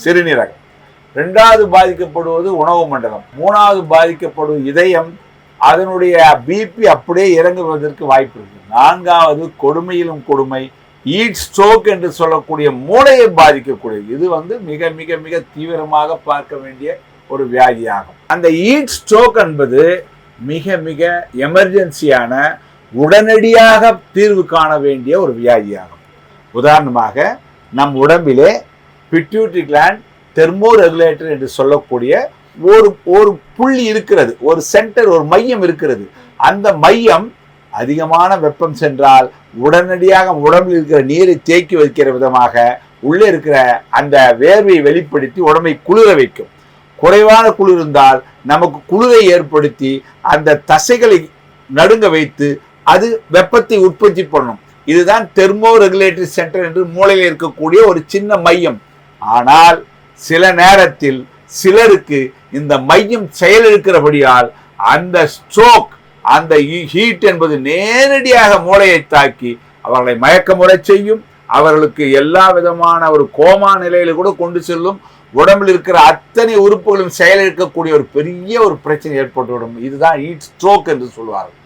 சிறுநீரகம். ரெண்டாவது பாதிக்கப்படுவது உணவு மண்டலம். மூணாவது பாதிக்கப்படுவது இதயம். அதனுடைய பிபி அப்படியே இறங்குவதற்கு வாய்ப்பு இருக்கு. நான்காவது கொடுமையிலும் கொடுமை ஈட் ஸ்ட்ரோக் என்று சொல்லக்கூடிய மூளையை பாதிக்கக்கூடியது. இது மிக மிக மிக தீவிரமாக பார்க்க வேண்டிய ஒரு வியாதியாகும். அந்த ஈட் ஸ்ட்ரோக் என்பது மிக மிக எமர்ஜென்சியான உடனடியாக தீர்வு காண வேண்டிய ஒரு வியாதியாகும். உதாரணமாக நம் உடம்பிலே பிட்யூட்டரி கிளாண்ட், தெர்மோ ரெகுலேட்டர் என்று சொல்லக்கூடிய ஒரு புள்ளி இருக்கிறது, ஒரு சென்டர், ஒரு மையம் இருக்கிறது. அந்த மையம் அதிகமான வெப்பம் சென்றால் உடனடியாக உடம்பில் இருக்கிற நீரை தேக்கி வைக்கிற விதமாக உள்ளே இருக்கிற அந்த வேர்வையை வெளிப்படுத்தி உடம்பை குளிர வைக்கும். குறைவான குளிர் இருந்தால் நமக்கு குளிரை ஏற்படுத்தி அந்த தசைகளை நடுங்க வைத்து அது வெப்பத்தை உற்பத்தி பண்ணும். இதுதான் தெர்மோ ரெகுலேட்டரி சென்டர் என்று மூளையில் இருக்கக்கூடிய ஒரு சின்ன மையம். ஆனால் சில நேரத்தில் சிலருக்கு இந்த மையம் செயலிழக்கிறபடியால் அந்த ஸ்ட்ரோக், அந்த ஹீட் என்பது நேரடியாக மூளையை தாக்கி அவர்களை மயக்கமுறை செய்யும். அவர்களுக்கு எல்லா விதமான ஒரு கோமா நிலையில கூட கொண்டு செல்லும். உடம்பில் இருக்கிற அத்தனை உறுப்புகளும் செயலிழக்கக்கூடிய ஒரு பெரிய ஒரு பிரச்சனை ஏற்பட்டுவிடும். இதுதான் ஹீட் ஸ்ட்ரோக் என்று சொல்வார்கள்.